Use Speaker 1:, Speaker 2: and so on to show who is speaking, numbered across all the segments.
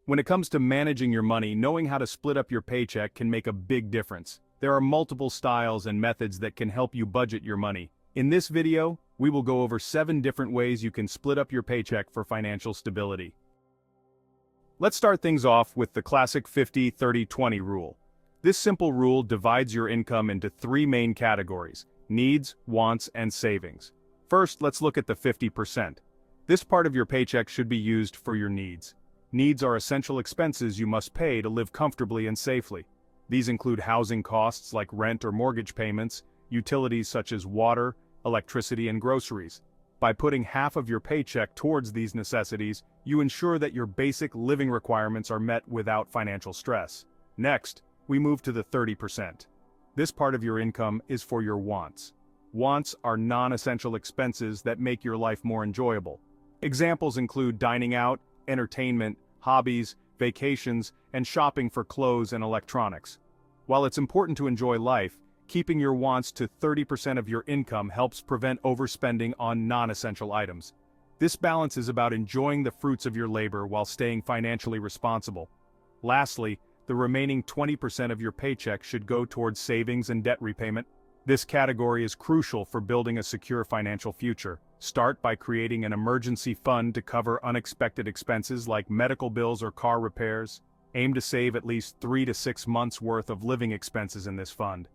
Speaker 1: When it comes to managing your money, knowing how to split up your paycheck can make a big difference. There are multiple styles and methods that can help you budget your money. In this video, we will go over 7 different ways you can split up your paycheck for financial stability. Let's start things off with the classic 50-30-20 rule. This simple rule divides your income into 3 main categories: needs, wants, and savings. First, let's look at the 50%. This part of your paycheck should be used for your needs. Needs are essential expenses you must pay to live comfortably and safely. These include housing costs like rent or mortgage payments, utilities such as water, electricity, and groceries. By putting half of your paycheck towards these necessities, you ensure that your basic living requirements are met without financial stress. Next, we move to the 30%. This part of your income is for your wants. Wants are non-essential expenses that make your life more enjoyable. Examples include dining out, entertainment, hobbies, vacations, and shopping for clothes and electronics. While it's important to enjoy life, keeping your wants to 30% of your income helps prevent overspending on non-essential items. This balance is about enjoying the fruits of your labor while staying financially responsible. Lastly, the remaining 20% of your paycheck should go towards savings and debt repayment. This category is crucial for building a secure financial future. Start by creating an emergency fund to cover unexpected expenses like medical bills or car repairs. Aim to save at least 3 to 6 months' worth of living expenses in this fund.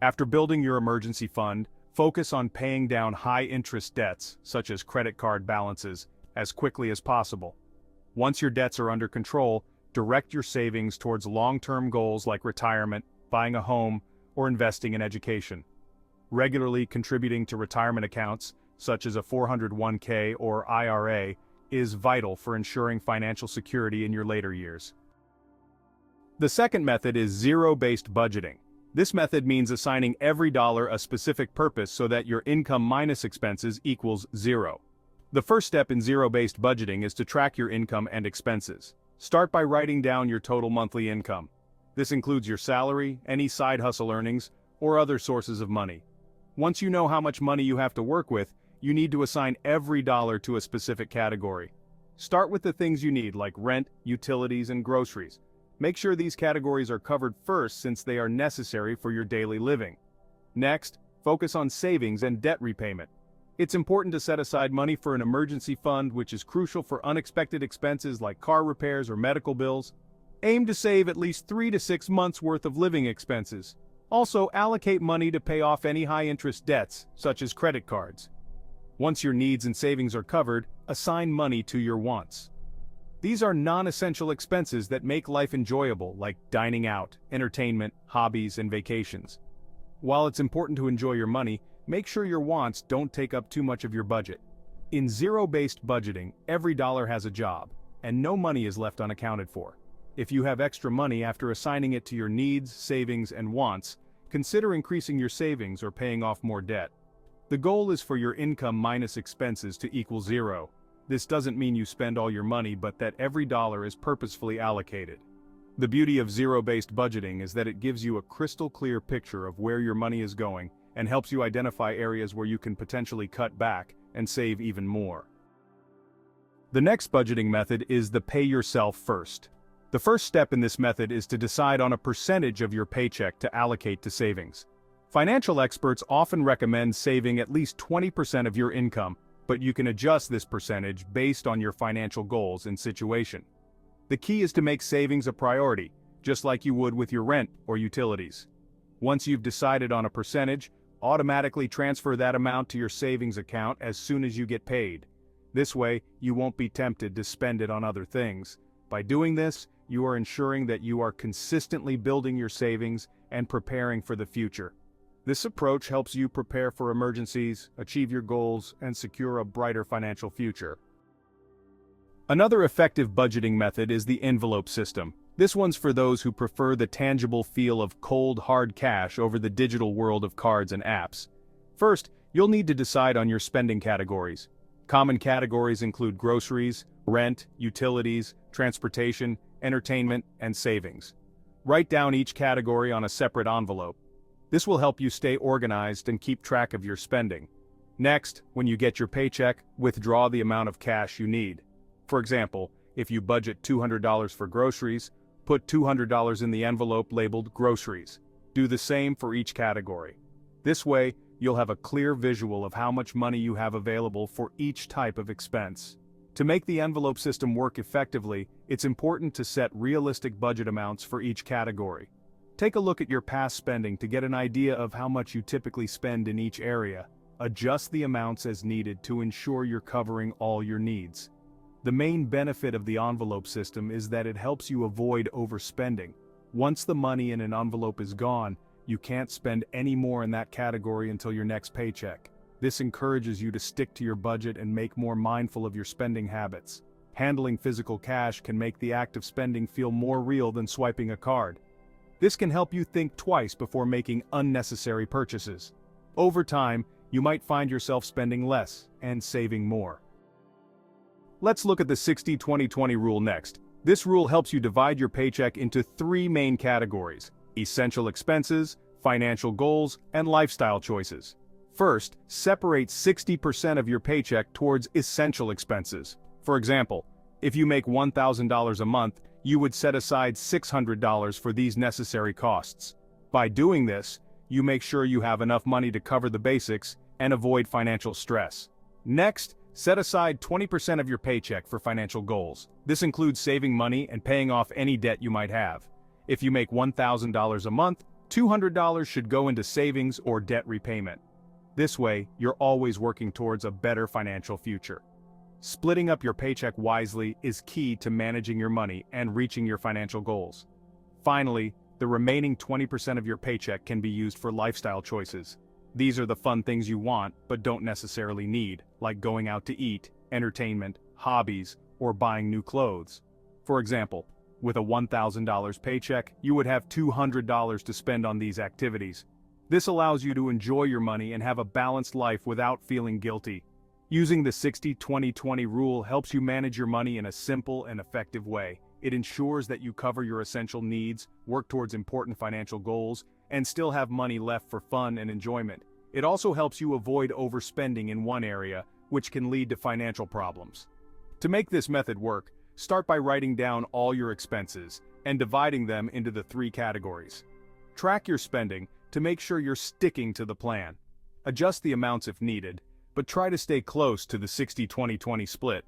Speaker 1: After building your emergency fund, focus on paying down high-interest debts, such as credit card balances, as quickly as possible. Once your debts are under control, direct your savings towards long-term goals like retirement, buying a home, or investing in education. Regularly contributing to retirement accounts, such as a 401k or IRA, is vital for ensuring financial security in your later years. The second method is zero-based budgeting. This method means assigning every dollar a specific purpose so that your income minus expenses equals 0. The first step in zero-based budgeting is to track your income and expenses. Start by writing down your total monthly income. This includes your salary, any side hustle earnings, or other sources of money. Once you know how much money you have to work with, you need to assign every dollar to a specific category. Start with the things you need like rent, utilities, and groceries. Make sure these categories are covered first since they are necessary for your daily living. Next, focus on savings and debt repayment. It's important to set aside money for an emergency fund, which is crucial for unexpected expenses like car repairs or medical bills. Aim to save at least 3 to 6 months' worth of living expenses. Also, allocate money to pay off any high-interest debts, such as credit cards. Once your needs and savings are covered, assign money to your wants. These are non-essential expenses that make life enjoyable, like dining out, entertainment, hobbies, and vacations. While it's important to enjoy your money, make sure your wants don't take up too much of your budget. In zero-based budgeting, every dollar has a job, and no money is left unaccounted for. If you have extra money after assigning it to your needs, savings, and wants, consider increasing your savings or paying off more debt. The goal is for your income minus expenses to equal 0. This doesn't mean you spend all your money, but that every dollar is purposefully allocated. The beauty of zero-based budgeting is that it gives you a crystal clear picture of where your money is going and helps you identify areas where you can potentially cut back and save even more. The next budgeting method is the pay yourself first. The first step in this method is to decide on a percentage of your paycheck to allocate to savings. Financial experts often recommend saving at least 20% of your income, but you can adjust this percentage based on your financial goals and situation. The key is to make savings a priority, just like you would with your rent or utilities. Once you've decided on a percentage, automatically transfer that amount to your savings account as soon as you get paid. This way, you won't be tempted to spend it on other things. By doing this, you are ensuring that you are consistently building your savings and preparing for the future. This approach helps you prepare for emergencies, achieve your goals, and secure a brighter financial future. Another effective budgeting method is the envelope system. This one's for those who prefer the tangible feel of cold, hard cash over the digital world of cards and apps. First, you'll need to decide on your spending categories. Common categories include groceries, rent, utilities, transportation, entertainment, and savings. Write down each category on a separate envelope. This will help you stay organized and keep track of your spending. Next, when you get your paycheck, withdraw the amount of cash you need. For example, If you budget $200 for groceries, put $200 in the envelope labeled groceries. Do the same for each category. This way, you'll have a clear visual of how much money you have available for each type of expense. To make the envelope system work effectively, it's important to set realistic budget amounts for each category. Take a look at your past spending to get an idea of how much you typically spend in each area. Adjust the amounts as needed to ensure you're covering all your needs. The main benefit of the envelope system is that it helps you avoid overspending. Once the money in an envelope is gone, you can't spend any more in that category until your next paycheck. This encourages you to stick to your budget and make more mindful of your spending habits. Handling physical cash can make the act of spending feel more real than swiping a card. This can help you think twice before making unnecessary purchases. Over time, you might find yourself spending less and saving more. Let's look at the 60-20-20 rule next. This rule helps you divide your paycheck into three main categories: essential expenses, financial goals, and lifestyle choices. First, separate 60% of your paycheck towards essential expenses. For example, if you make $1,000 a month, you would set aside $600 for these necessary costs. By doing this, you make sure you have enough money to cover the basics and avoid financial stress. Next, set aside 20% of your paycheck for financial goals. This includes saving money and paying off any debt you might have. If you make $1,000 a month, $200 should go into savings or debt repayment. This way, you're always working towards a better financial future. Splitting up your paycheck wisely is key to managing your money and reaching your financial goals. Finally, the remaining 20% of your paycheck can be used for lifestyle choices. These are the fun things you want but don't necessarily need, like going out to eat, entertainment, hobbies, or buying new clothes. For example, with a $1,000 paycheck, you would have $200 to spend on these activities. This allows you to enjoy your money and have a balanced life without feeling guilty. Using the 60-20-20 rule helps you manage your money in a simple and effective way. It ensures that you cover your essential needs, work towards important financial goals, and still have money left for fun and enjoyment. It also helps you avoid overspending in one area, which can lead to financial problems. To make this method work, start by writing down all your expenses and dividing them into the three categories. Track your spending to make sure you're sticking to the plan. Adjust the amounts if needed, but try to stay close to the 60-20-20 split.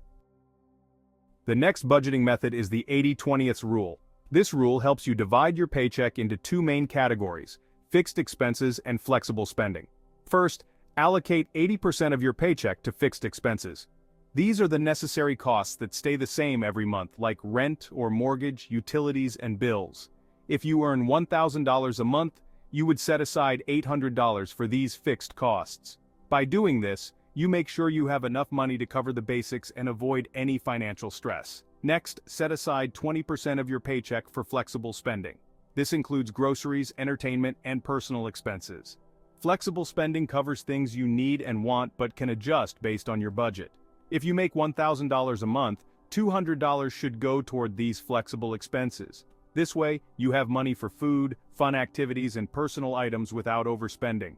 Speaker 1: The next budgeting method is the 80-20th rule. This rule helps you divide your paycheck into two main categories: fixed expenses and flexible spending. First, allocate 80% of your paycheck to fixed expenses. These are the necessary costs that stay the same every month, like rent or mortgage, utilities, and bills. If you earn $1,000 a month, you would set aside $800 for these fixed costs. By doing this, you make sure you have enough money to cover the basics and avoid any financial stress. Next, set aside 20% of your paycheck for flexible spending. This includes groceries, entertainment, and personal expenses. Flexible spending covers things you need and want but can adjust based on your budget. If you make $1,000 a month, $200 should go toward these flexible expenses. This way, you have money for food, fun activities, and personal items without overspending.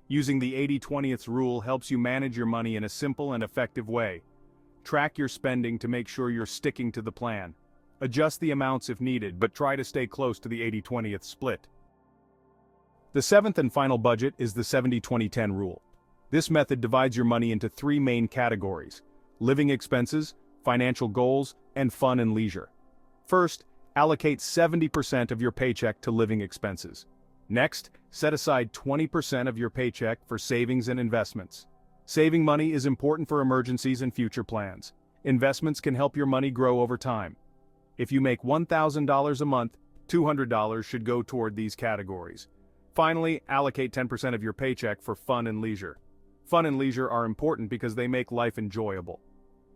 Speaker 1: Using the 80-20th rule helps you manage your money in a simple and effective way. Track your spending to make sure you're sticking to the plan. Adjust the amounts if needed, but try to stay close to the 80-20th split. The seventh and final budget is the 70-20-10 rule. This method divides your money into three main categories: living expenses, financial goals, and fun and leisure. First, allocate 70% of your paycheck to living expenses. Next, set aside 20% of your paycheck for savings and investments. Saving money is important for emergencies and future plans. Investments can help your money grow over time. If you make $1,000 a month, $200 should go toward these categories. Finally, allocate 10% of your paycheck for fun and leisure. Fun and leisure are important because they make life enjoyable.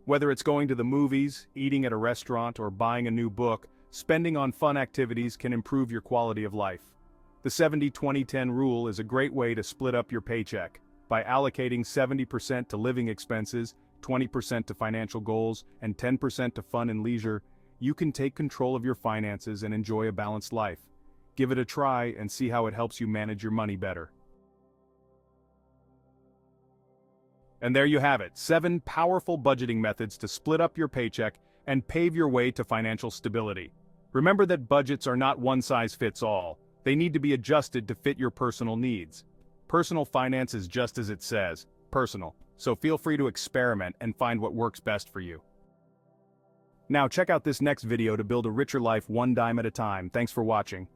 Speaker 1: Whether it's going to the movies, eating at a restaurant, or buying a new book, spending on fun activities can improve your quality of life. The 70-20-10 rule is a great way to split up your paycheck. By allocating 70% to living expenses, 20% to financial goals, and 10% to fun and leisure, you can take control of your finances and enjoy a balanced life. Give it a try and see how it helps you manage your money better. And there you have it, 7 powerful budgeting methods to split up your paycheck and pave your way to financial stability. Remember that budgets are not one size fits all. They need to be adjusted to fit your personal needs. Personal finance is just as it says, personal, so feel free to experiment and find what works best for you. Now check out this next video to build a richer life one dime at a time. Thanks for watching.